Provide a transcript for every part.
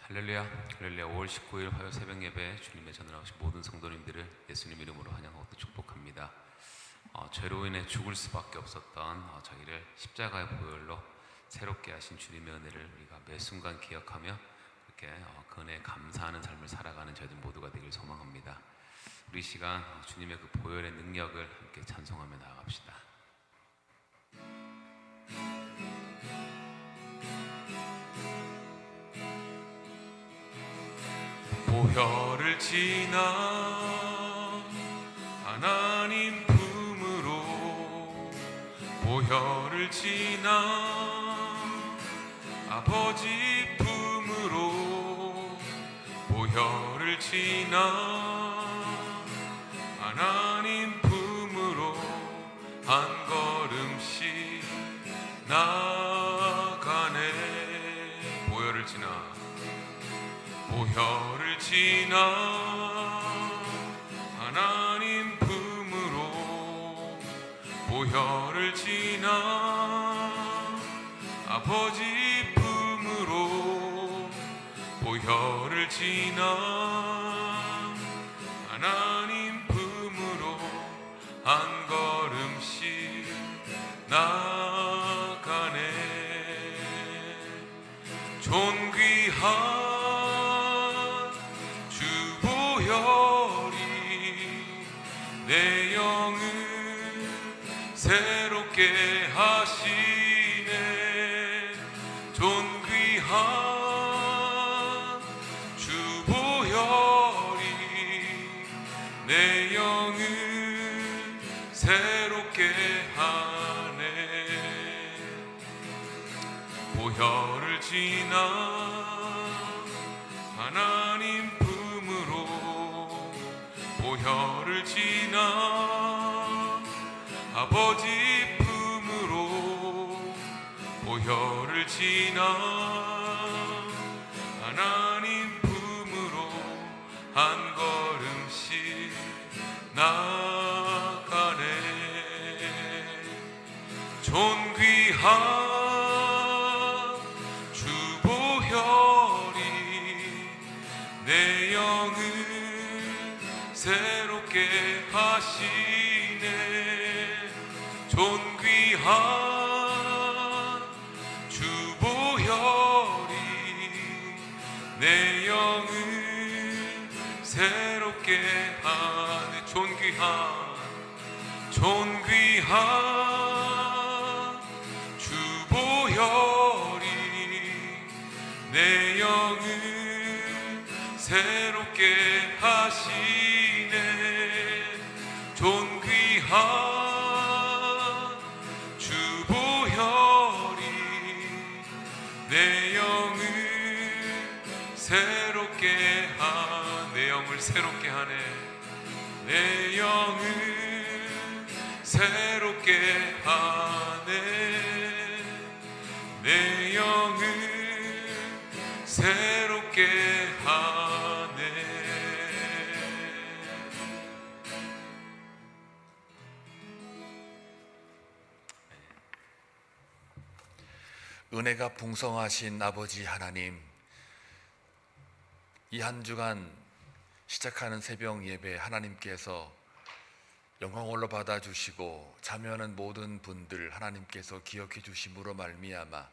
할렐루야, 할렐루야. 5월 19일 화요 새벽 예배 주님의 전을 나오신 모든 성도님들을 예수님 이름으로 환영하고 또 축복합니다. 죄로 인해 죽을 수밖에 없었던 저희를 십자가의 보혈로 새롭게 하신 주님의 은혜를 우리가 매 순간 기억하며 그렇게 그 은혜에 감사하는 삶을 살아가는 저희들 모두가 되길 소망합니다. 우리 시간 주님의 그 보혈의 능력을 함께 찬송하며 나아갑시다. 보혈을 지나 하나님 품으로, 보혈을 지나 아버지 품으로, 보혈을 지나 하나님 품으로 한 걸음씩 나가네. 보혈을 지나, 보혈을 지나 하나님 품으로, 보혈을 지나 아버지 품으로, 보혈을 지나 하나님 품으로 한 걸음씩 나가네. 존귀한 내 영을 새롭게 하시네. 존귀한 주 보혈이 내 영을 새롭게 하네. 보혈을 지나 하나님 품으로, 보혈을 지나 아버지 품으로, 보혈을 지나 하나님 품으로 한 걸음씩 나가네. 존귀한 주 보혈이 내 영을 새롭게 하시네. 존귀한 주 보혈이 내 영을 새롭게 하네. 존귀한 주 보혈이 내 영을 새롭게 하시네. 존귀한 주 보혈이 내 영을 새롭게 내 영을 새롭게 하네. 내 영을 새롭게 하네. 내 영을 새롭게 하네. 은혜가 풍성하신 아버지 하나님, 이 한 주간 시작하는 새벽 예배 하나님께서 영광홀로 받아주시고 참여하는 모든 분들 하나님께서 기억해 주심으로 말미암아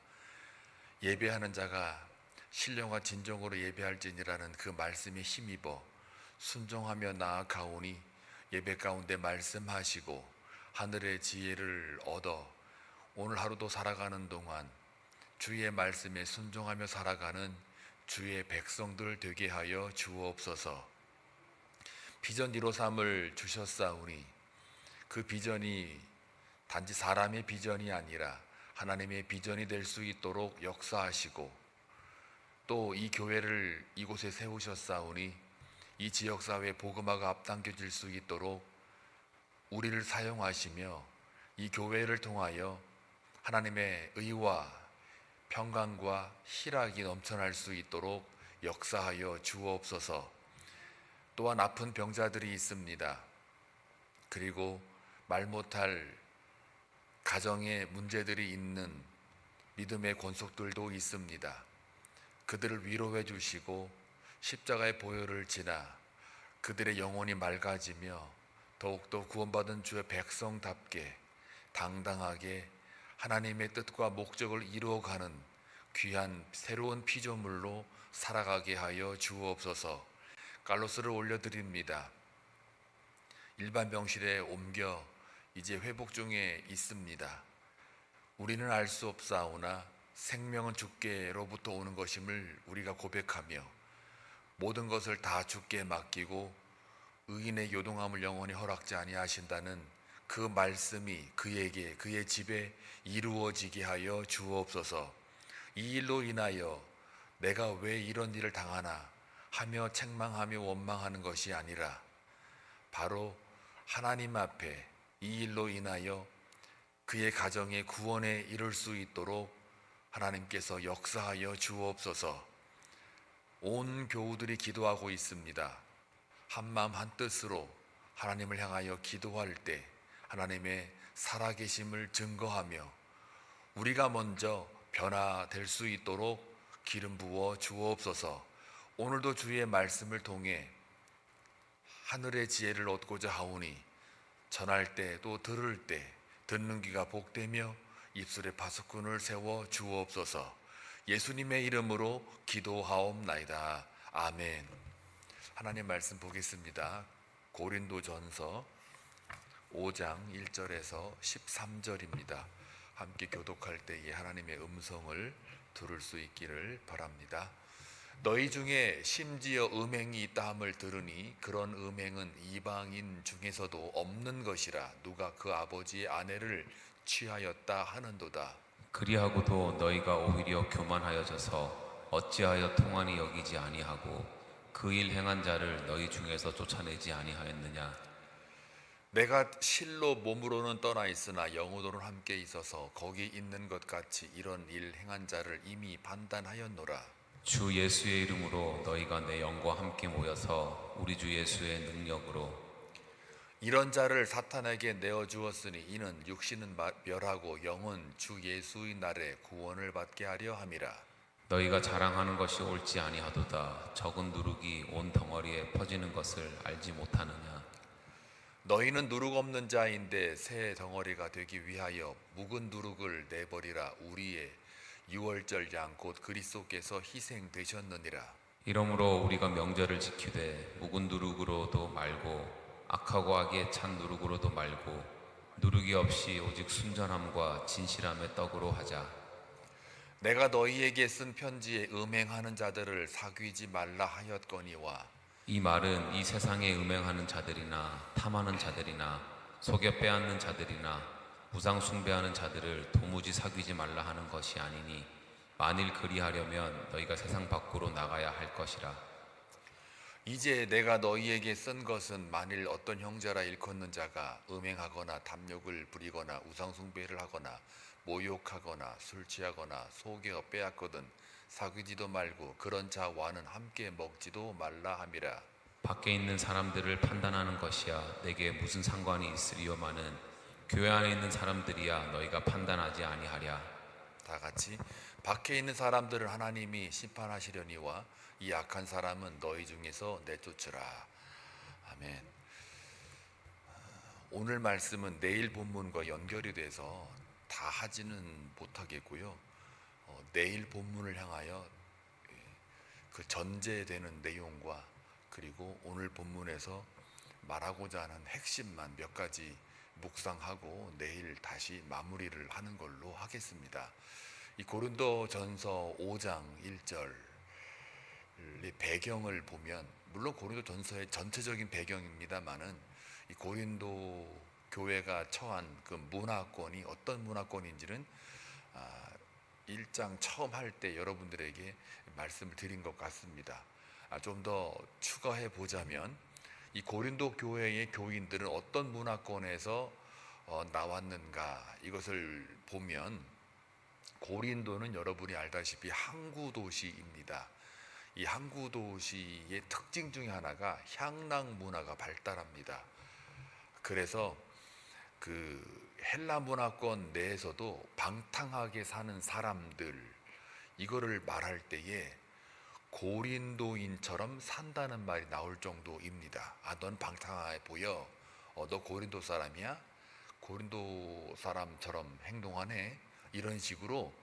예배하는 자가 신령과 진정으로 예배할지니라는 그 말씀에 힘입어 순종하며 나아가오니 예배 가운데 말씀하시고 하늘의 지혜를 얻어 오늘 하루도 살아가는 동안 주의 말씀에 순종하며 살아가는 주의 백성들 되게 하여 주옵소서. 비전 153을 주셨사오니 그 비전이 단지 사람의 비전이 아니라 하나님의 비전이 될 수 있도록 역사하시고, 또 이 교회를 이곳에 세우셨사오니 이 지역사회 복음화가 앞당겨질 수 있도록 우리를 사용하시며 이 교회를 통하여 하나님의 의와 평강과 희락이 넘쳐날 수 있도록 역사하여 주옵소서. 또한 아픈 병자들이 있습니다. 그리고 말 못할 가정에 문제들이 있는 믿음의 권속들도 있습니다. 그들을 위로해 주시고 십자가의 보혈을 지나 그들의 영혼이 맑아지며 더욱더 구원받은 주의 백성답게 당당하게 하나님의 뜻과 목적을 이루어가는 귀한 새로운 피조물로 살아가게 하여 주옵소서. 갈로스를 올려드립니다. 일반 병실에 옮겨 이제 회복 중에 있습니다. 우리는 알 수 없사오나 생명은 주께로부터 오는 것임을 우리가 고백하며 모든 것을 다 주께 맡기고 의인의 요동함을 영원히 허락지 아니하신다는 그 말씀이 그에게 그의 집에 이루어지게 하여 주옵소서. 이 일로 인하여 내가 왜 이런 일을 당하나 하며 책망하며 원망하는 것이 아니라 바로 하나님 앞에 이 일로 인하여 그의 가정의 구원에 이를 수 있도록 하나님께서 역사하여 주옵소서. 온 교우들이 기도하고 있습니다. 한마음 한뜻으로 하나님을 향하여 기도할 때 하나님의 살아계심을 증거하며 우리가 먼저 변화될 수 있도록 기름 부어 주옵소서. 오늘도 주의 말씀을 통해 하늘의 지혜를 얻고자 하오니 전할 때 또 들을 때 듣는 귀가 복되며 입술에 파수꾼을 세워 주옵소서. 예수님의 이름으로 기도하옵나이다. 아멘. 하나님 말씀 보겠습니다. 고린도전서 5장 1절에서 13절입니다. 함께 교독할 때에 하나님의 음성을 들을 수 있기를 바랍니다. 너희 중에 심지어 음행이 있다 함을 들으니 그런 음행은 이방인 중에서도 없는 것이라 누가 그 아버지의 아내를 취하였다 하는도다. 그리하고도 너희가 오히려 교만하여져서 어찌하여 통한이 여기지 아니하고 그 일 행한 자를 너희 중에서 쫓아내지 아니하였느냐. 내가 실로 몸으로는 떠나 있으나 영으로는 함께 있어서 거기 있는 것 같이 이런 일 행한 자를 이미 판단하였노라. 주 예수의 이름으로 너희가 내 영과 함께 모여서 우리 주 예수의 능력으로 이런 자를 사탄에게 내어주었으니 이는 육신은 멸하고 영은 주 예수의 날에 구원을 받게 하려 함이라. 너희가 자랑하는 것이 옳지 아니하도다. 적은 누룩이 온 덩어리에 퍼지는 것을 알지 못하느냐. 너희는 누룩 없는 자인데 새 덩어리가 되기 위하여 묵은 누룩을 내버리라. 우리의 유월절 양 곧 그리스도께서 희생되셨느니라. 이러므로 우리가 명절을 지키되 묵은 누룩으로도 말고 악하고 악에 찬 누룩으로도 말고 누룩이 없이 오직 순전함과 진실함의 떡으로 하자. 내가 너희에게 쓴 편지에 음행하는 자들을 사귀지 말라 하였거니와 이 말은 이 세상에 음행하는 자들이나 탐하는 자들이나 속여 빼앗는 자들이나 우상 숭배하는 자들을 도무지 사귀지 말라 하는 것이 아니니 만일 그리하려면 너희가 세상 밖으로 나가야 할 것이라. 이제 내가 너희에게 쓴 것은 만일 어떤 형제라 일컫는 자가 음행하거나 탐욕을 부리거나 우상 숭배를 하거나 모욕하거나 술 취하거나 속여 빼앗거든 사귀지도 말고 그런 자와는 함께 먹지도 말라 함이라. 밖에 있는 사람들을 판단하는 것이야 내게 무슨 상관이 있으리요마는 교회 안에 있는 사람들이야 너희가 판단하지 아니하랴. 다 같이 밖에 있는 사람들을 하나님이 심판하시려니와 이 악한 사람은 너희 중에서 내쫓으라. 아멘. 오늘 말씀은 내일 본문과 연결이 돼서 다 하지는 못하겠고요. 내일 본문을 향하여 그 전제되는 내용과 그리고 오늘 본문에서 말하고자 하는 핵심만 몇 가지 묵상하고 내일 다시 마무리를 하는 걸로 하겠습니다. 이 고린도전서 5장 1절의 배경을 보면 물론 고린도전서의 전체적인 배경입니다만은 이 고린도 교회가 처한 그 문화권이 어떤 문화권인지는 1장 처음 할 때 여러분들에게 말씀을 드린 것 같습니다. 좀 더 추가해 보자면 이 고린도 교회의 교인들은 어떤 문화권에서 나왔는가 이것을 보면 고린도는 여러분이 알다시피 항구 도시입니다. 이 항구 도시의 특징 중에 하나가 향락 문화가 발달합니다. 그래서 그 헬라 문화권 내에서도 방탕하게 사는 사람들 이거를 말할 때에 고린도인처럼 산다는 말이 나올 정도입니다. 넌 방탕해 보여. 너 고린도 사람이야? 고린도 사람처럼 행동하네. 이런 식으로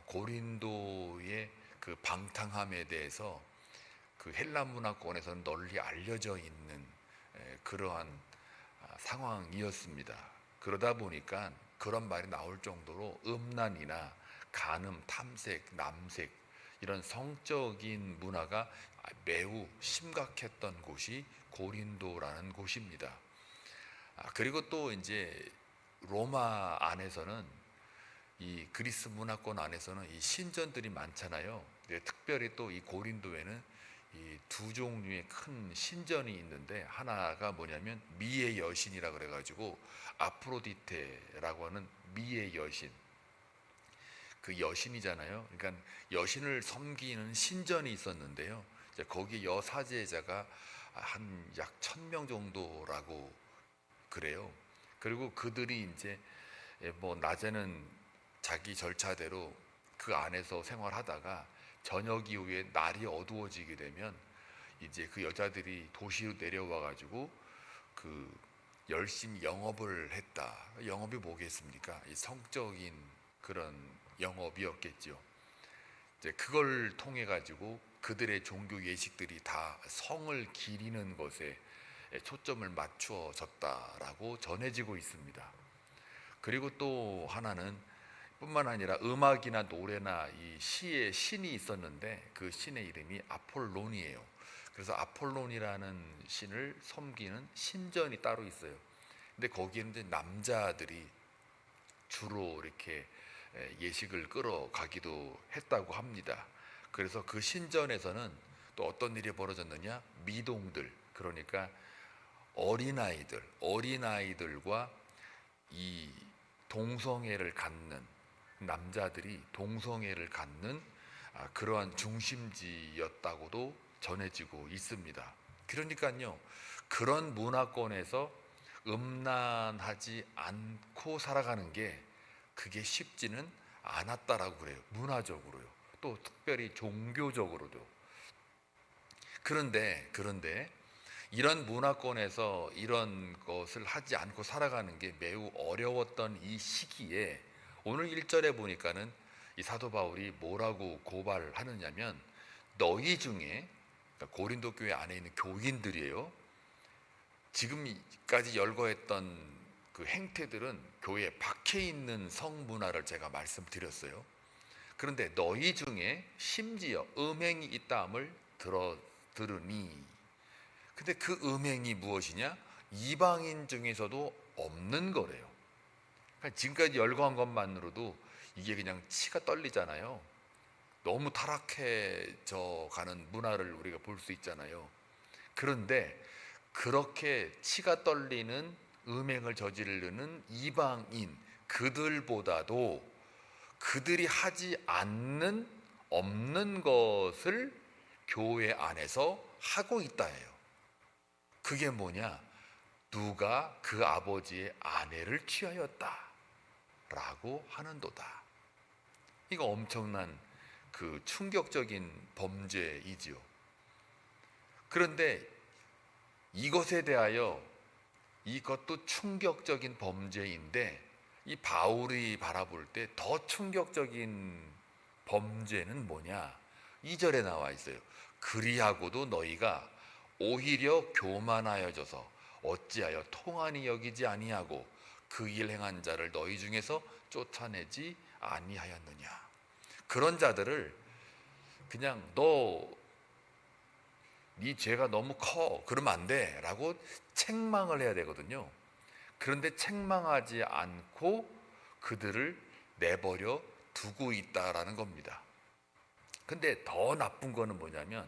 고린도의 그 방탕함에 대해서 그 헬라 문화권에서는 널리 알려져 있는 그러한 상황이었습니다. 그러다 보니까 그런 말이 나올 정도로 음란이나 간음, 탐색, 남색 이런 성적인 문화가 매우 심각했던 곳이 고린도라는 곳입니다. 그리고 또 이제 로마 안에서는 이 그리스 문화권 안에서는 이 신전들이 많잖아요. 특별히 또 이 고린도에는 이 두 종류의 큰 신전이 있는데 하나가 뭐냐면 미의 여신이라 그래가지고 아프로디테라고 하는 미의 여신, 그 여신이잖아요. 그러니까 여신을 섬기는 신전이 있었는데요. 이제 거기 여사제자가 한 약 1,000명 정도라고 그래요. 그리고 그들이 이제 뭐 낮에는 자기 절차대로 그 안에서 생활하다가 저녁 이후에 날이 어두워지게 되면 이제 그 여자들이 도시로 내려와 가지고 그 열심히 영업을 했다. 영업이 뭐겠습니까? 이 성적인 그런 영업이었겠죠. 이제 그걸 통해 가지고 그들의 종교 예식들이 다 성을 기리는 것에 초점을 맞추어졌다라고 전해지고 있습니다. 그리고 또 하나는 뿐만 아니라 음악이나 노래나 이 시에 신이 있었는데 그 신의 이름이 아폴론이에요. 그래서 아폴론이라는 신을 섬기는 신전이 따로 있어요. 근데 거기에는 이제 남자들이 주로 이렇게 예식을 끌어가기도 했다고 합니다. 그래서 그 신전에서는 또 어떤 일이 벌어졌느냐? 미동들, 그러니까 어린아이들과 이 동성애를 갖는 남자들이 동성애를 갖는 그러한 중심지였다고도 전해지고 있습니다. 그러니까요, 그런 문화권에서 음란하지 않고 살아가는 게 그게 쉽지는 않았다라고 그래요. 문화적으로요. 또 특별히 종교적으로도. 그런데 이런 문화권에서 이런 것을 하지 않고 살아가는 게 매우 어려웠던 이 시기에 오늘 1절에 보니까는 이 사도 바울이 뭐라고 고발하느냐면 너희 중에, 그러니까 고린도 교회 안에 있는 교인들이에요. 지금까지 열거했던 그 행태들은 교회에 박혀 있는 성문화를 제가 말씀드렸어요. 그런데 너희 중에 심지어 음행이 있다함을 들으니, 근데 그 음행이 무엇이냐? 이방인 중에서도 없는 거래요. 그러니까 지금까지 열거한 것만으로도 이게 그냥 치가 떨리잖아요. 너무 타락해져 가는 문화를 우리가 볼 수 있잖아요. 그런데 그렇게 치가 떨리는 음행을 저지르는 이방인, 그들보다도 그들이 하지 않는 없는 것을 교회 안에서 하고 있다 해요. 그게 뭐냐? 누가 그 아버지의 아내를 취하였다 라고 하는도다. 이거 엄청난 그 충격적인 범죄이지요. 그런데 이것에 대하여 이것도 충격적인 범죄인데 이 바울이 바라볼 때 더 충격적인 범죄는 뭐냐? 2절에 나와 있어요. 그리하고도 너희가 오히려 교만하여져서 어찌하여 통한이 여기지 아니하고 그 일 행한 자를 너희 중에서 쫓아내지 아니하였느냐. 그런 자들을 그냥 네 죄가 너무 커 그러면 안 돼 라고 책망을 해야 되거든요. 그런데 책망하지 않고 그들을 내버려 두고 있다라는 겁니다. 근데 더 나쁜 거는 뭐냐면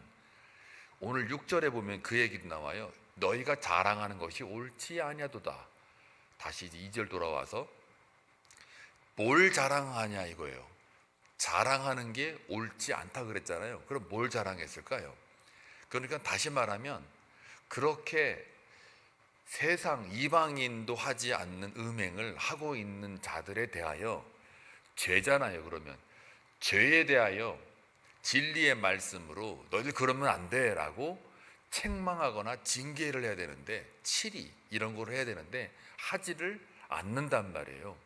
오늘 6절에 보면 그 얘기도 나와요. 너희가 자랑하는 것이 옳지 아니하도다. 다시 이제 2절 돌아와서 뭘 자랑하냐 이거예요. 자랑하는 게 옳지 않다 그랬잖아요. 그럼 뭘 자랑했을까요? 그러니까 다시 말하면 그렇게 세상 이방인도 하지 않는 음행을 하고 있는 자들에 대하여 죄잖아요. 그러면 죄에 대하여 진리의 말씀으로 너희들 그러면 안 돼라고 책망하거나 징계를 해야 되는데, 치리 이런 걸 해야 되는데 하지를 않는단 말이에요.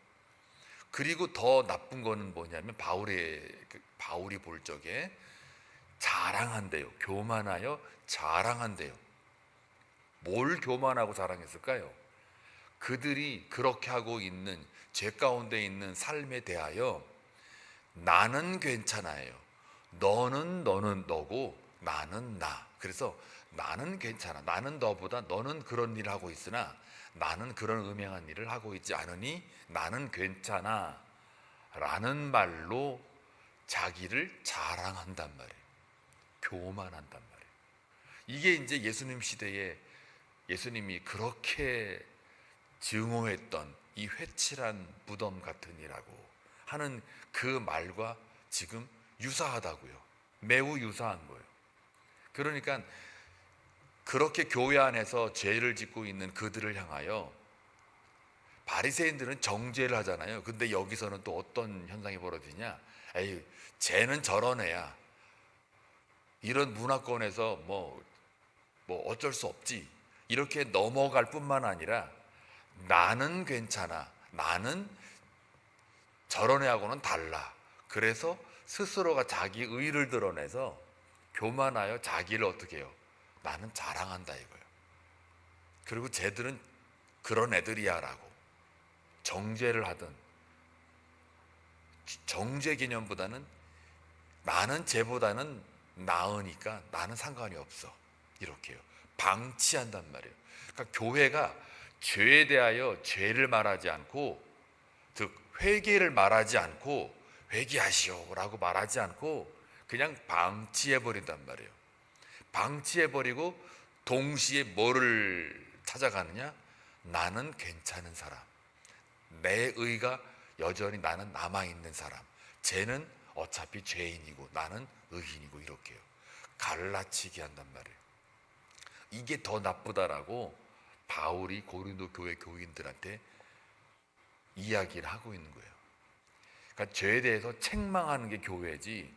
그리고 더 나쁜 거는 뭐냐면 바울이 볼 적에 자랑한대요. 교만하여 자랑한대요. 뭘 교만하고 자랑했을까요? 그들이 그렇게 하고 있는 죄 가운데 있는 삶에 대하여 나는 괜찮아요. 너는 너고 나는 나. 그래서 나는 괜찮아. 나는 너보다 너는 그런 일을 하고 있으나 나는 그런 음행한 일을 하고 있지 않으니 나는 괜찮아 라는 말로 자기를 자랑한단 말이에요. 교만한단 말이에요. 이게 이제 예수님 시대에 예수님이 그렇게 증오했던 이 회칠한 무덤 같으니라고 하는 그 말과 지금 유사하다고요. 매우 유사한 거예요. 그러니까 그렇게 교회 안에서 죄를 짓고 있는 그들을 향하여 바리새인들은 정죄를 하잖아요. 근데 여기서는 또 어떤 현상이 벌어지냐? 에이, 쟤는 저런 애야. 이런 문화권에서 뭐 어쩔 수 없지. 이렇게 넘어갈 뿐만 아니라 나는 괜찮아. 나는 저런 애하고는 달라. 그래서 스스로가 자기 의를 드러내서 교만하여 자기를 어떻게 해요? 나는 자랑한다 이거예요. 그리고 쟤들은 그런 애들이야 라고 정죄를 하든, 정죄 개념보다는 나는 쟤보다는 나으니까 나는 상관이 없어 이렇게요. 방치한단 말이에요. 그러니까 교회가 죄에 대하여 죄를 말하지 않고, 즉 회개를 말하지 않고 회개하시오라고 말하지 않고 그냥 방치해버린단 말이에요. 방치해버리고 동시에 뭐를 찾아가느냐? 나는 괜찮은 사람, 내 의가 여전히 나는 남아있는 사람, 쟤는 어차피 죄인이고 나는 의인이고 이렇게요. 갈라치기 한단 말이에요. 이게 더 나쁘다라고 바울이 고린도 교회 교인들한테 이야기를 하고 있는 거예요. 그러니까 죄에 대해서 책망하는 게 교회지,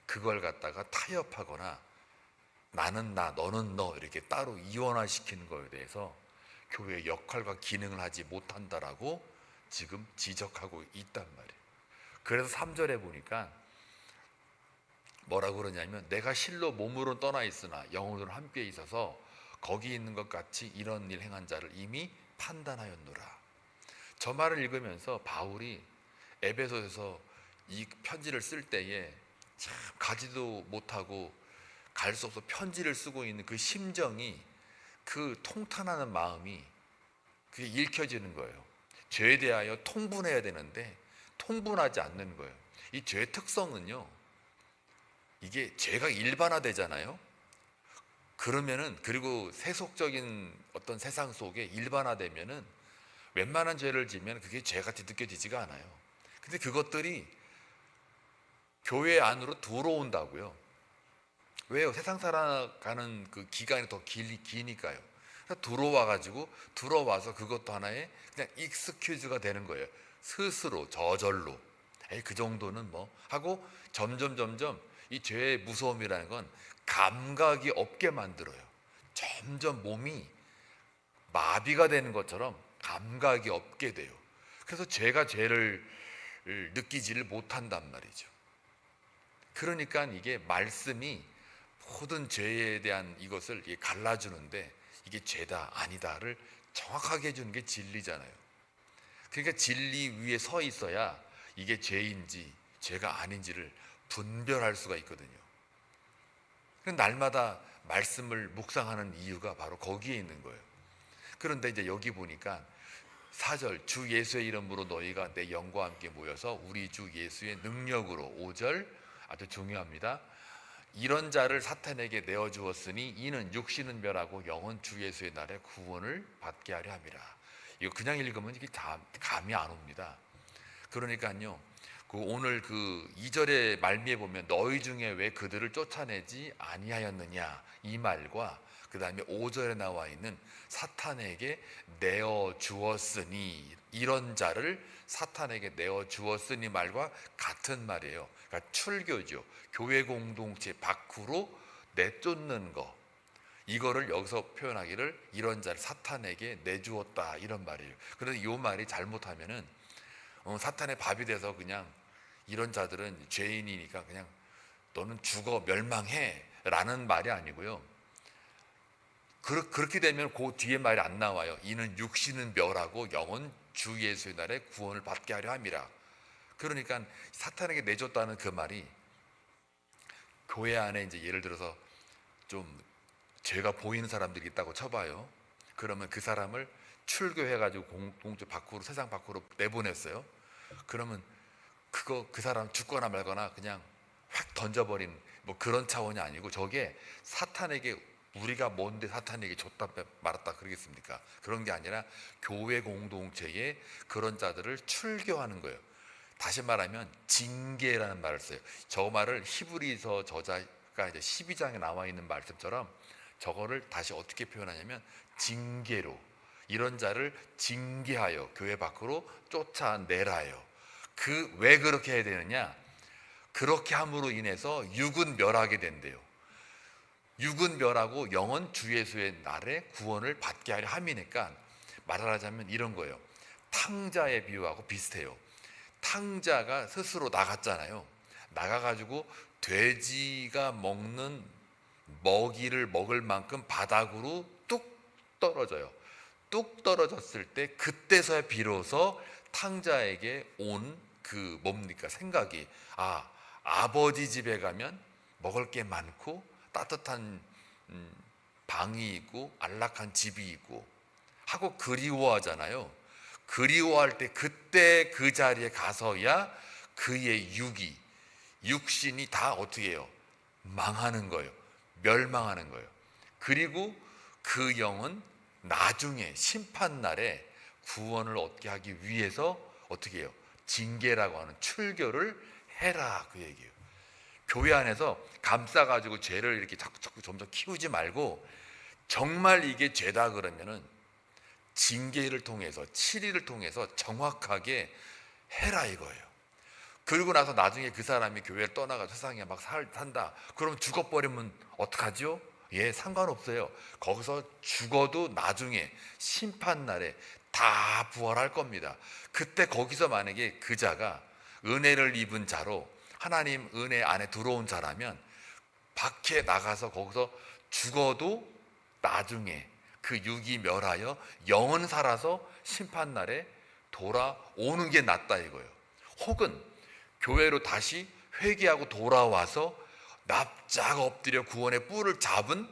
그걸 갖다가 타협하거나 나는 나 너는 너 이렇게 따로 이원화시키는 거에 대해서 교회의 역할과 기능을 하지 못한다라고 지금 지적하고 있단 말이에요. 그래서 3절에 보니까 뭐라고 그러냐면, 내가 실로 몸으로 떠나 있으나 영으로는 함께 있어서 거기 있는 것 같이 이런 일 행한 자를 이미 판단하였노라. 저 말을 읽으면서 바울이 에베소에서 이 편지를 쓸 때에 참 가지도 못하고 갈 수 없어 편지를 쓰고 있는 그 심정이, 그 통탄하는 마음이 그게 읽혀지는 거예요. 죄에 대하여 통분해야 되는데 통분하지 않는 거예요. 이 죄의 특성은요, 이게 죄가 일반화되잖아요. 그러면은, 그리고 세속적인 어떤 세상 속에 일반화되면은 웬만한 죄를 지면 그게 죄같이 느껴지지가 않아요. 근데 그것들이 교회 안으로 들어온다고요. 왜요? 세상 살아가는 그 기간이 더 기니까요. 들어와서 그것도 하나의 그냥 익스큐즈가 되는 거예요. 스스로 저절로 에이, 그 정도는 뭐 하고 점점 이 죄의 무서움이라는 건 감각이 없게 만들어요. 점점 몸이 마비가 되는 것처럼 감각이 없게 돼요. 그래서 죄가 죄를 느끼지를 못한단 말이죠. 그러니까 이게 말씀이 모든 죄에 대한 이것을 갈라주는데, 이게 죄다 아니다를 정확하게 해주는 게 진리잖아요. 그러니까 진리 위에 서 있어야 이게 죄인지 죄가 아닌지를 분별할 수가 있거든요. 날마다 말씀을 묵상하는 이유가 바로 거기에 있는 거예요. 그런데 이제 여기 보니까 4절, 주 예수의 이름으로 너희가 내 영과 함께 모여서 우리 주 예수의 능력으로, 5절 아주 중요합니다. 이런 자를 사탄에게 내어주었으니 이는 육신은 멸하고 영은 주 예수의 날에 구원을 받게 하려 함이라. 이거 그냥 읽으면 이게 감이 안 옵니다. 그러니까요, 오늘 그 2절의 말미에 보면 너희 중에 왜 그들을 쫓아내지 아니하였느냐 이 말과, 그 그 다음에 5절에 나와 있는 사탄에게 내어 주었으니, 이런 자를 사탄에게 내어 주었으니 말과 같은 말이에요. 그러니까 출교죠. 교회 공동체 밖으로 내쫓는 거, 이거를 여기서 표현하기를 이런 자를 사탄에게 내주었다, 이런 말이에요. 그런데 이 말이 잘못하면은 사탄의 밥이 돼서 그냥 이런 자들은 죄인이니까 그냥 너는 죽어 멸망해 라는 말이 아니고요. 그렇게 되면 그 뒤에 말이 안 나와요. 이는 육신은 멸하고 영은 주 예수의 날에 구원을 받게 하려 함이라. 그러니까 사탄에게 내줬다는 그 말이, 교회 안에 이제 예를 들어서 좀 죄가 보이는 사람들이 있다고 쳐봐요. 그러면 그 사람을 출교해가지고 공동체 밖으로, 세상 밖으로 내보냈어요. 그러면 그 사람 죽거나 말거나 그냥 확 던져버린 뭐 그런 차원이 아니고, 저게 사탄에게, 우리가 뭔데 사탄에게 줬다 말았다 그러겠습니까? 그런 게 아니라 교회 공동체에 그런 자들을 출교하는 거예요. 다시 말하면 징계라는 말을 써요. 저 말을 히브리서 저자가 이제 12장에 나와 있는 말씀처럼 저거를 다시 어떻게 표현하냐면 징계로, 이런 자를 징계하여 교회 밖으로 쫓아내라요. 왜 그렇게 해야 되느냐? 그렇게 함으로 인해서 육은 멸하게 된대요. 육은 멸하고 영은 주 예수의 날에 구원을 받게 하려 함이니까, 말하자면 이런 거예요. 탕자의 비유하고 비슷해요. 탕자가 스스로 나갔잖아요. 나가가지고 돼지가 먹는 먹이를 먹을 만큼 바닥으로 뚝 떨어져요. 뚝 떨어졌을 때 그때서야 비로소 탕자에게 온 그 뭡니까? 생각이, 아버지 집에 가면 먹을 게 많고 따뜻한 방이 있고 안락한 집이 있고 하고 그리워하잖아요. 그리워할 때 그때 그 자리에 가서야 그의 육신이 다 어떻게 해요? 망하는 거예요. 멸망하는 거예요. 그리고 그 영은 나중에 심판날에 구원을 얻게 하기 위해서 어떻게 해요? 징계라고 하는 출교를 해라, 그 얘기예요. 교회 안에서 감싸가지고 죄를 이렇게 자꾸 점점 키우지 말고, 정말 이게 죄다 그러면은 징계를 통해서, 치리를 통해서 정확하게 해라 이거예요. 그리고 나서 나중에 그 사람이 교회를 떠나가 세상에 막 산다. 그럼 죽어버리면 어떡하죠? 상관없어요. 거기서 죽어도 나중에 심판날에 다 부활할 겁니다. 그때 거기서 만약에 그 자가 은혜를 입은 자로 하나님 은혜 안에 들어온 자라면 밖에 나가서 거기서 죽어도 나중에 그 육이 멸하여 영은 살아서 심판날에 돌아오는 게 낫다 이거예요. 혹은 교회로 다시 회개하고 돌아와서 납작 엎드려 구원의 뿔을 잡은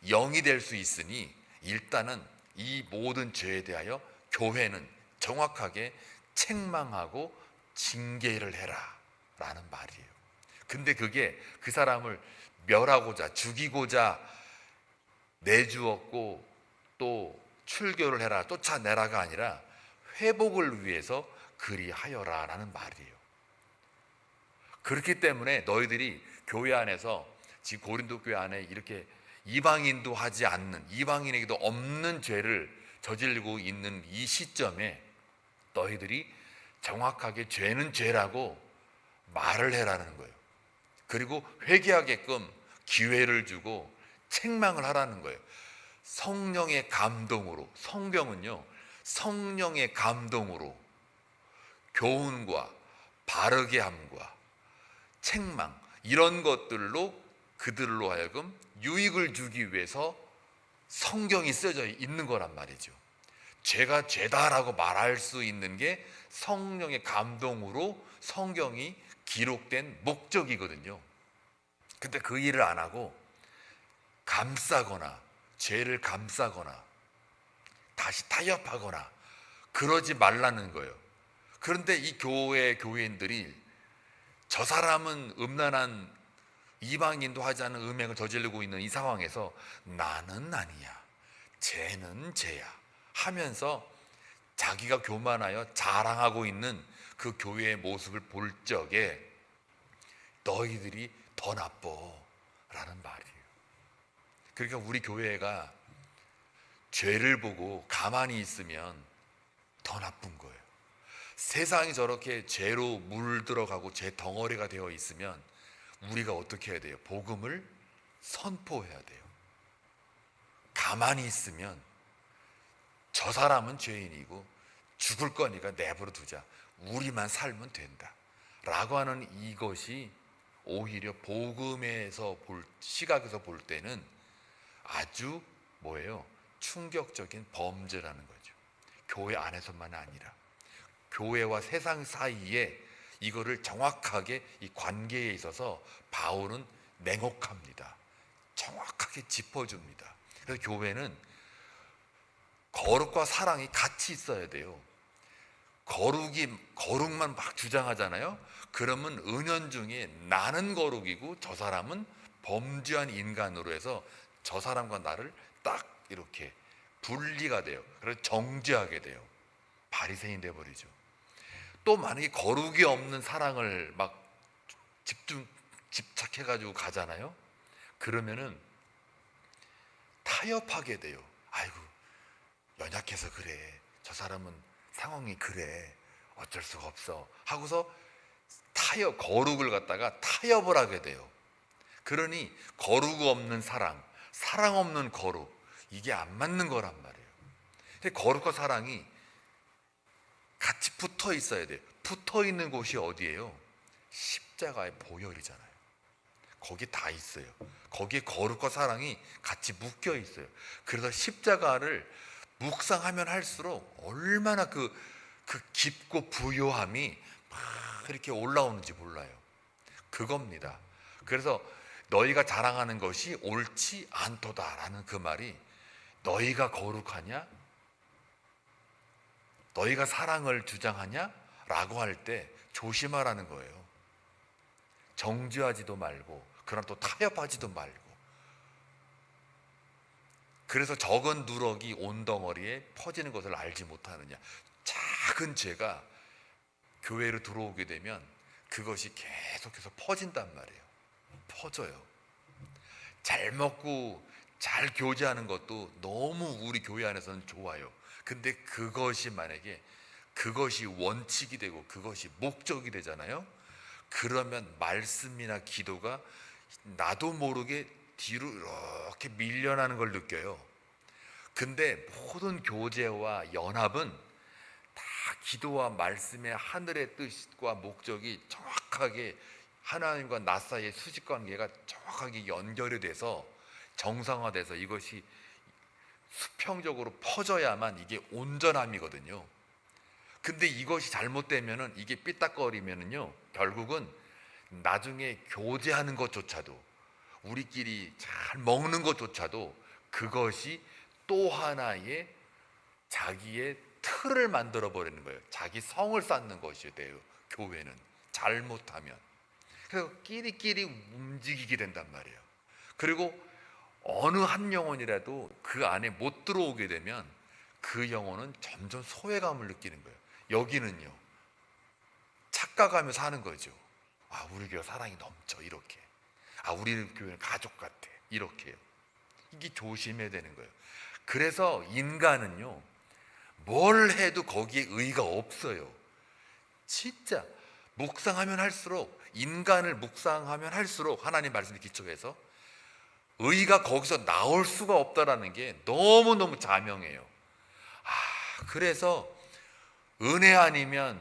영이 될 수 있으니, 일단은 이 모든 죄에 대하여 교회는 정확하게 책망하고 징계를 해라 라는 말이에요. 근데 그게 그 사람을 멸하고자, 죽이고자 내주었고 또 출교를 해라, 쫓아내라가 아니라 회복을 위해서 그리하여라 라는 말이에요. 그렇기 때문에 너희들이 교회 안에서, 지금 고린도 교회 안에 이렇게 이방인도 하지 않는, 이방인에게도 없는 죄를 저지르고 있는 이 시점에 너희들이 정확하게 죄는 죄라고 말을 해라는 거예요. 그리고 회개하게끔 기회를 주고 책망을 하라는 거예요. 성령의 감동으로, 성경은요 성령의 감동으로 교훈과 바르게 함과 책망, 이런 것들로 그들로 하여금 유익을 주기 위해서 성경이 쓰여져 있는 거란 말이죠. 죄가 죄다라고 말할 수 있는 게 성령의 감동으로 성경이 기록된 목적이거든요. 근데 그 일을 안 하고 감싸거나 죄를 감싸거나 다시 타협하거나 그러지 말라는 거예요. 그런데 이 교회인들이 저 사람은 음란한 이방인도 하지 않은 음행을 저지르고 있는 이 상황에서 나는 아니야, 죄는 죄야 하면서 자기가 교만하여 자랑하고 있는 그 교회의 모습을 볼 적에 너희들이 더 나빠 라는 말이에요. 그러니까 우리 교회가 죄를 보고 가만히 있으면 더 나쁜 거예요. 세상이 저렇게 죄로 물들어가고 죄 덩어리가 되어 있으면 우리가 어떻게 해야 돼요? 복음을 선포해야 돼요. 가만히 있으면 저 사람은 죄인이고 죽을 거니까 내버려 두자. 우리만 살면 된다. 라고 하는 이것이 오히려 복음에서 시각에서 볼 때는 아주 뭐예요? 충격적인 범죄라는 거죠. 교회 안에서만 아니라 교회와 세상 사이에 이거를 정확하게 이 관계에 있어서 바울은 냉혹합니다. 정확하게 짚어줍니다. 그래서 교회는 거룩과 사랑이 같이 있어야 돼요. 거룩만 막 주장하잖아요. 그러면 은연중에 나는 거룩이고 저 사람은 범죄한 인간으로 해서 저 사람과 나를 딱 이렇게 분리가 돼요. 그래서 정죄하게 돼요. 바리새인 돼버리죠. 또 만약에 거룩이 없는 사랑을 막 집착해가지고 가잖아요. 그러면은 타협하게 돼요. 아이고 연약해서 그래. 저 사람은 상황이 그래. 어쩔 수가 없어. 하고서 거룩을 갖다가 타협을 하게 돼요. 그러니 거룩 없는 사랑 없는 거룩, 이게 안 맞는 거란 말이에요. 근데 거룩과 사랑이 같이 붙어 있어야 돼요. 붙어 있는 곳이 어디예요? 십자가의 보혈이잖아요. 거기 다 있어요. 거기에 거룩과 사랑이 같이 묶여 있어요. 그래서 십자가를 묵상하면 할수록 얼마나 그 깊고 부요함이 막 이렇게 올라오는지 몰라요. 그겁니다. 그래서 너희가 자랑하는 것이 옳지 않도다라는 그 말이, 너희가 거룩하냐? 너희가 사랑을 주장하냐? 라고 할 때 조심하라는 거예요. 정죄하지도 말고, 그러나 또 타협하지도 말고. 그래서 적은 누럭이 온 덩어리에 퍼지는 것을 알지 못하느냐. 작은 죄가 교회로 들어오게 되면 그것이 계속해서 퍼진단 말이에요. 퍼져요. 잘 먹고 잘 교제하는 것도 너무 우리 교회 안에서는 좋아요. 근데 그것이 만약에 그것이 원칙이 되고 그것이 목적이 되잖아요. 그러면 말씀이나 기도가 나도 모르게 뒤로 이렇게 밀려나는 걸 느껴요. 근데 모든 교제와 연합은 다 기도와 말씀의 하늘의 뜻과 목적이 정확하게 하나님과 나 사이의 수직관계가 정확하게 연결이 돼서 정상화돼서 이것이 수평적으로 퍼져야만 이게 온전함이거든요. 근데 이것이 잘못되면은, 이게 삐딱거리면은요, 결국은 나중에 교제하는 것조차도, 우리끼리 잘 먹는 것조차도 그것이 또 하나의 자기의 틀을 만들어 버리는 거예요. 자기 성을 쌓는 것이 돼요. 교회는 잘못하면. 그래서 끼리끼리 움직이게 된단 말이에요. 그리고 어느 한 영혼이라도 그 안에 못 들어오게 되면 그 영혼은 점점 소외감을 느끼는 거예요. 여기는요, 착각하며 사는 거죠. 아, 우리 교회 사랑이 넘쳐, 이렇게. 아, 우리 교회는 가족 같아, 이렇게요. 이게 조심해야 되는 거예요. 그래서 인간은요, 뭘 해도 거기에 의의가 없어요. 진짜 묵상하면 할수록, 인간을 묵상하면 할수록 하나님 말씀에 기초해서 의의가 거기서 나올 수가 없다라는 게 너무너무 자명해요. 아, 그래서 은혜 아니면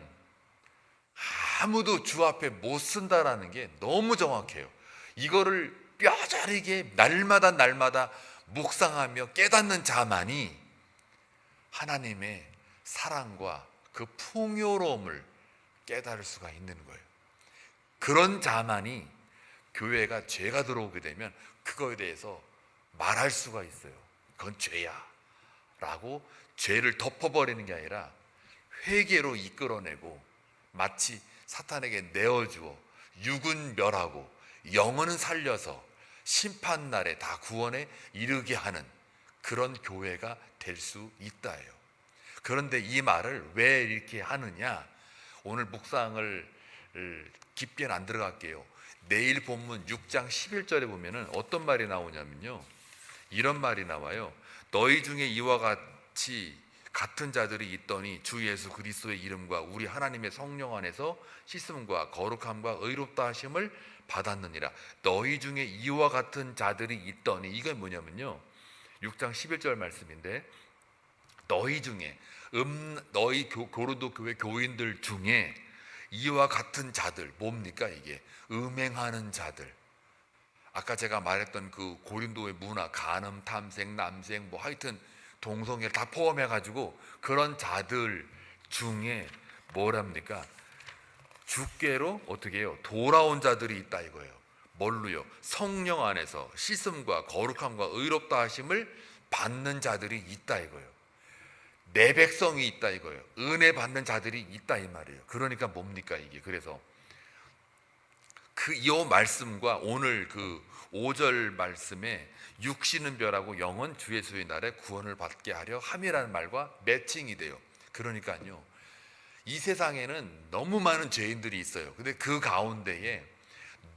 아무도 주 앞에 못 쓴다라는 게 너무 정확해요. 이거를 뼈저리게 날마다 묵상하며 깨닫는 자만이 하나님의 사랑과 그 풍요로움을 깨달을 수가 있는 거예요. 그런 자만이 교회가 죄가 들어오게 되면 그거에 대해서 말할 수가 있어요. 그건 죄야 라고 죄를 덮어버리는 게 아니라 회개로 이끌어내고, 마치 사탄에게 내어주어 육은 멸하고 영혼은 살려서 심판날에 다 구원에 이르게 하는 그런 교회가 될 수 있다예요. 그런데 이 말을 왜 이렇게 하느냐, 오늘 묵상을 깊게는 안 들어갈게요. 내일 본문 6장 11절에 보면은 어떤 말이 나오냐면요, 이런 말이 나와요. 너희 중에 이와 같이 같은 자들이 있더니 주 예수 그리스도의 이름과 우리 하나님의 성령 안에서 씻음과 거룩함과 의롭다 하심을 받았느니라. 너희 중에 이와 같은 자들이 있더니, 이건 뭐냐면요, 6장 11절 말씀인데, 너희 중에 너희 고린도 교회 교인들 중에 이와 같은 자들, 뭡니까 이게? 음행하는 자들. 아까 제가 말했던 그 고린도의 문화, 간음, 탐색, 남색, 뭐 하여튼 동성애 다 포함해가지고 그런 자들 중에 뭐랍니까? 주께로 어떻게 해요? 돌아온 자들이 있다 이거예요. 뭘로요? 성령 안에서 씻음과 거룩함과 의롭다 하심을 받는 자들이 있다 이거예요. 내 백성이 있다 이거예요. 은혜 받는 자들이 있다 이 말이에요. 그러니까 뭡니까 이게? 그래서 이 말씀과 오늘 그 5절 말씀에 육신은 멸하고 영은 주 예수의 날에 구원을 받게 하려 함이라는 말과 매칭이 돼요. 그러니까요, 이 세상에는 너무 많은 죄인들이 있어요. 근데 그 가운데에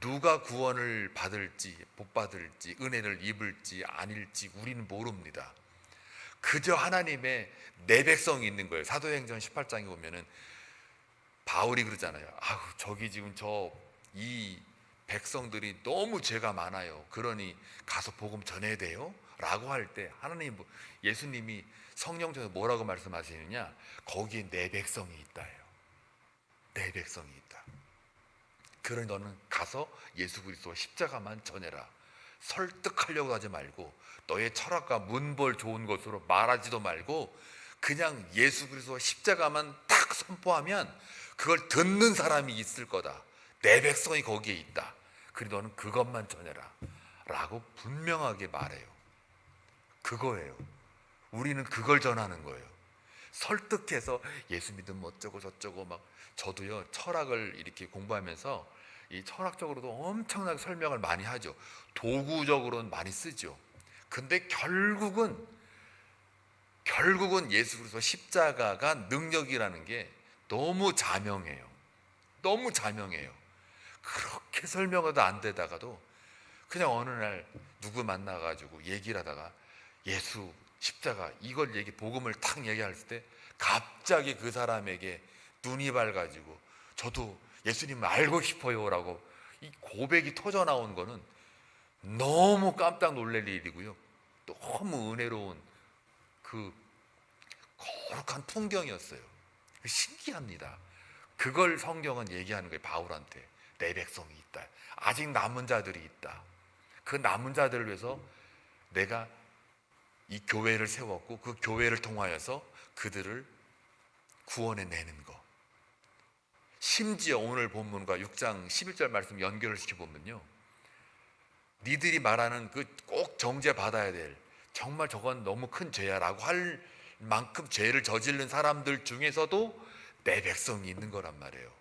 누가 구원을 받을지, 복 받을지, 은혜를 입을지 아닐지 우리는 모릅니다. 그저 하나님의 내 백성이 있는 거예요. 사도행전 18장에 보면은 바울이 그러잖아요. 아우, 저기 지금 이 백성들이 너무 죄가 많아요. 그러니 가서 복음 전해야 돼요 라고 할 때 하나님, 예수님이 성령 중에서 뭐라고 말씀하시느냐? 거기에 내 백성이 있다예요. 내 백성이 있다. 그러니 너는 가서 예수 그리스도 십자가만 전해라. 설득하려고 하지 말고, 너의 철학과 문벌 좋은 것으로 말하지도 말고, 그냥 예수 그리스도 십자가만 딱 선포하면 그걸 듣는 사람이 있을 거다. 내 백성이 거기에 있다. 그리고 너는 그것만 전해라 라고 분명하게 말해요. 그거예요. 우리는 그걸 전하는 거예요. 설득해서 예수 믿으면 어쩌고 저쩌고 막. 저도요, 철학을 이렇게 공부하면서 이 철학적으로도 엄청나게 설명을 많이 하죠. 도구적으로는 많이 쓰죠. 근데 결국은 예수 그리스도 십자가가 능력이라는 게 너무 자명해요. 너무 자명해요. 그렇게 설명해도 안 되다가도 그냥 어느 날 누구 만나가지고 얘기를 하다가 예수 십자가 이걸 복음을 탁 얘기할 때 갑자기 그 사람에게 눈이 밝아지고 저도 예수님을 알고 싶어요 라고 이 고백이 터져 나온 거는 너무 깜짝 놀랄 일이고요, 너무 은혜로운 그 거룩한 풍경이었어요. 신기합니다. 그걸 성경은 얘기하는 거예요. 바울한테 내 백성이 있다. 아직 남은 자들이 있다. 그 남은 자들을 위해서 내가 이 교회를 세웠고 그 교회를 통하여서 그들을 구원해 내는 것. 심지어 오늘 본문과 6장 11절 말씀 연결을 시켜보면요, 니들이 말하는 그 꼭 정죄 받아야 될, 정말 저건 너무 큰 죄야 라고 할 만큼 죄를 저지른 사람들 중에서도 내 백성이 있는 거란 말이에요.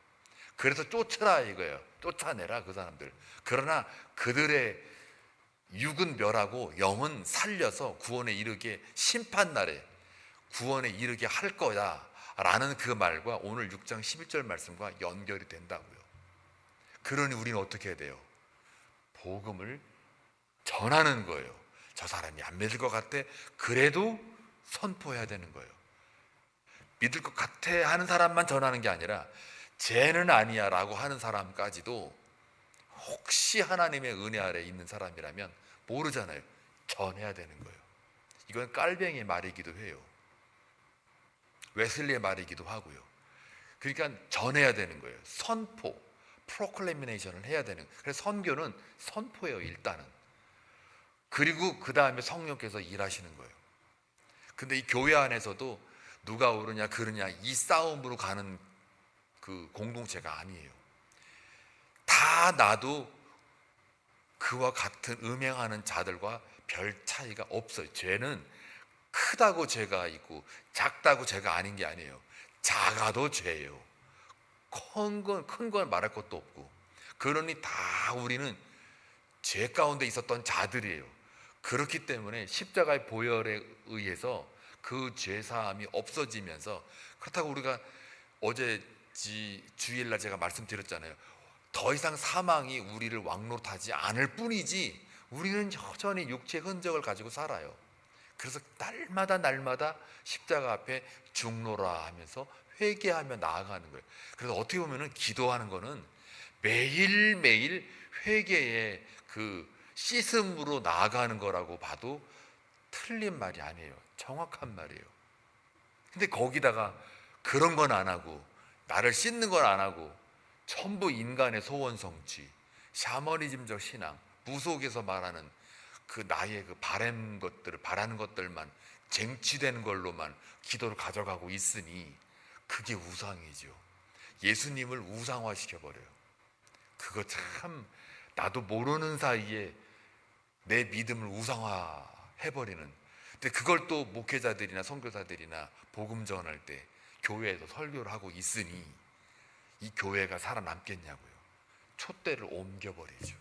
그래서 쫓으라 이거예요. 쫓아내라 그 사람들. 그러나 그들의 육은 멸하고 영은 살려서 구원에 이르게, 심판날에 구원에 이르게 할 거야 라는 그 말과 오늘 6장 11절 말씀과 연결이 된다고요. 그러니 우리는 어떻게 해야 돼요? 복음을 전하는 거예요. 저 사람이 안 믿을 것 같아? 그래도 선포해야 되는 거예요. 믿을 것 같아 하는 사람만 전하는 게 아니라 쟤는 아니야 라고 하는 사람까지도 혹시 하나님의 은혜 아래 있는 사람이라면 모르잖아요. 전해야 되는 거예요. 이건 깔뱅이의 말이기도 해요. 웨슬리의 말이기도 하고요. 그러니까 전해야 되는 거예요. 선포, 프로클레미네이션을 해야 되는 거예요. 그래서 선교는 선포예요, 일단은. 그리고 그 다음에 성령께서 일하시는 거예요. 근데 이 교회 안에서도 누가 옳으냐 그르냐 이 싸움으로 가는 그 공동체가 아니에요. 다 나도 그와 같은 음행하는 자들과 별 차이가 없어요. 죄는 크다고 죄가 있고 작다고 죄가 아닌 게 아니에요. 작아도 죄예요. 큰 건 말할 것도 없고. 그러니 다 우리는 죄 가운데 있었던 자들이에요. 그렇기 때문에 십자가의 보혈에 의해서 그 죄사함이 없어지면서, 그렇다고 우리가 어제 주일날 제가 말씀드렸잖아요. 더 이상 사망이 우리를 왕노릇하지 않을 뿐이지 우리는 여전히 육체의 흔적을 가지고 살아요. 그래서 날마다 십자가 앞에 죽노라 하면서 회개하며 나아가는 거예요. 그래서 어떻게 보면은 기도하는 거는 매일매일 회개의 그 씻음으로 나아가는 거라고 봐도 틀린 말이 아니에요. 정확한 말이에요. 근데 거기다가 그런 건 안 하고, 나를 씻는 건 안 하고, 전부 인간의 소원 성취, 샤머니즘적 신앙, 무속에서 말하는 그 나의 그 바라는 것들만 쟁취되는 걸로만 기도를 가져가고 있으니 그게 우상이죠. 예수님을 우상화시켜 버려요. 그거 참, 나도 모르는 사이에 내 믿음을 우상화해 버리는. 근데 그걸 또 목회자들이나 선교사들이나 복음 전할 때 교회에서 설교를 하고 있으니 이 교회가 살아남겠냐고요. 촛대를 옮겨버리죠.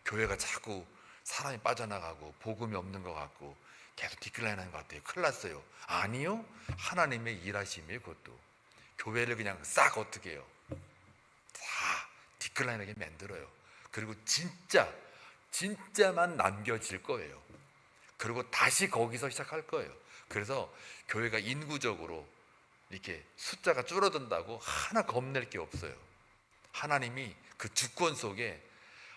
교회가 자꾸 사람이 빠져나가고 복음이 없는 것 같고 계속 디클라인하는 것 같아요. 큰일 났어요. 아니요, 하나님의 일하심이에요. 그것도 교회를 그냥 싹 어떻게 해요, 다 디클라인하게 만들어요. 그리고 진짜만 남겨질 거예요. 그리고 다시 거기서 시작할 거예요. 그래서 교회가 인구적으로 이렇게 숫자가 줄어든다고 하나 겁낼 게 없어요. 하나님이 그 주권 속에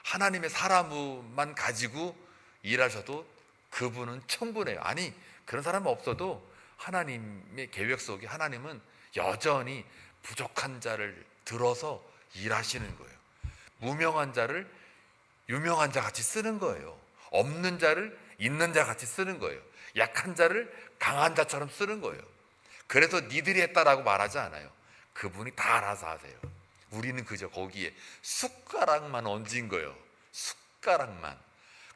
하나님의 사람만 가지고 일하셔도 그분은 충분해요. 아니, 그런 사람은 없어도 하나님의 계획 속에 하나님은 여전히 부족한 자를 들어서 일하시는 거예요. 무명한 자를 유명한 자 같이 쓰는 거예요. 없는 자를 있는 자 같이 쓰는 거예요. 약한 자를 강한 자처럼 쓰는 거예요. 그래서 니들이 했다라고 말하지 않아요. 그분이 다 알아서 하세요. 우리는 그저 거기에 숟가락만 얹은 거예요. 숟가락만.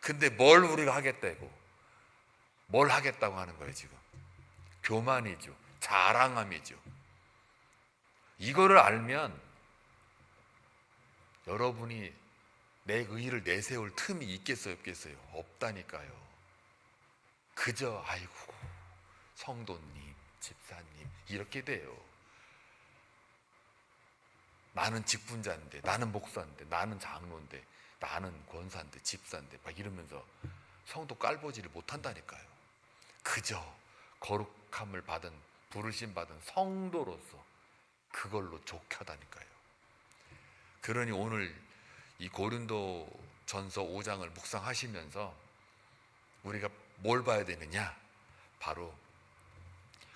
근데 뭘 우리가 하겠다고, 뭘 하겠다고 하는 거예요. 지금 교만이죠. 자랑함이죠. 이거를 알면 여러분이 내 의의를 내세울 틈이 있겠어요, 없겠어요? 없다니까요. 그저 아이고 성도님, 집사님 이렇게 돼요. 나는 직분자인데, 나는 목사인데, 나는 장로인데, 나는 권사인데, 집사인데 막 이러면서 성도 깔보지를 못한다니까요. 그저 거룩함을 받은, 부르심 받은 성도로서 그걸로 족하다니까요. 그러니 오늘 이 고린도 전서 5장을 묵상하시면서 우리가 뭘 봐야 되느냐? 바로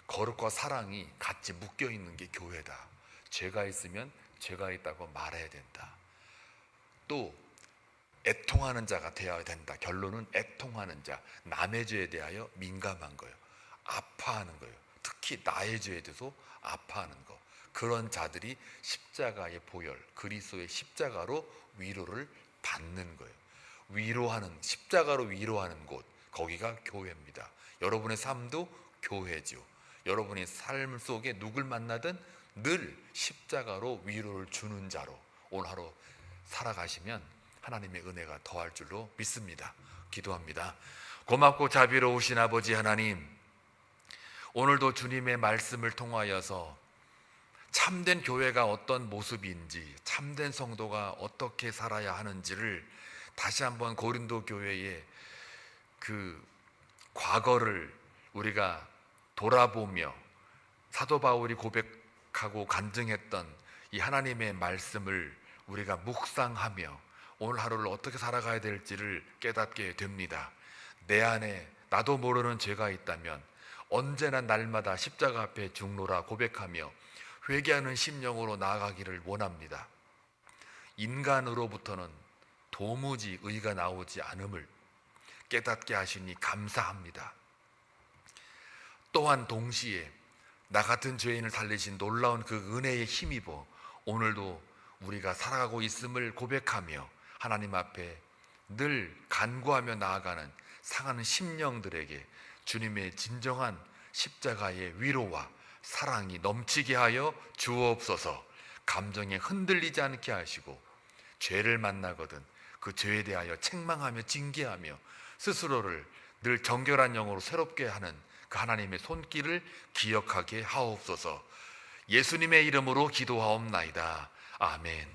거룩과 사랑이 같이 묶여 있는 게 교회다. 죄가 있으면 죄가 있다고 말해야 된다. 또 애통하는 자가 되어야 된다. 결론은 애통하는 자, 남의 죄에 대하여 민감한 거예요. 아파하는 거예요. 특히 나의 죄에 대해서 아파하는 거. 그런 자들이 십자가의 보혈, 그리스도의 십자가로 위로를 받는 거예요. 위로하는, 십자가로 위로하는 곳, 거기가 교회입니다. 여러분의 삶도 교회죠. 여러분의 삶 속에 누굴 만나든 늘 십자가로 위로를 주는 자로 오늘 하루 살아가시면 하나님의 은혜가 더할 줄로 믿습니다. 기도합니다. 고맙고 자비로우신 아버지 하나님, 오늘도 주님의 말씀을 통하여서 참된 교회가 어떤 모습인지, 참된 성도가 어떻게 살아야 하는지를 다시 한번 고린도 교회의 그 과거를 우리가 돌아보며 사도 바울이 고백하고 간증했던 이 하나님의 말씀을 우리가 묵상하며 오늘 하루를 어떻게 살아가야 될지를 깨닫게 됩니다. 내 안에 나도 모르는 죄가 있다면 언제나 날마다 십자가 앞에 죽노라 고백하며 회개하는 심령으로 나아가기를 원합니다. 인간으로부터는 도무지 의가 나오지 않음을 깨닫게 하시니 감사합니다. 또한 동시에 나 같은 죄인을 살리신 놀라운 그 은혜에 힘입어 오늘도 우리가 살아가고 있음을 고백하며 하나님 앞에 늘 간구하며 나아가는 상하는 심령들에게 주님의 진정한 십자가의 위로와 사랑이 넘치게 하여 주옵소서. 감정에 흔들리지 않게 하시고 죄를 만나거든 그 죄에 대하여 책망하며 징계하며 스스로를 늘 정결한 영으로 새롭게 하는 그 하나님의 손길을 기억하게 하옵소서. 예수님의 이름으로 기도하옵나이다. 아멘.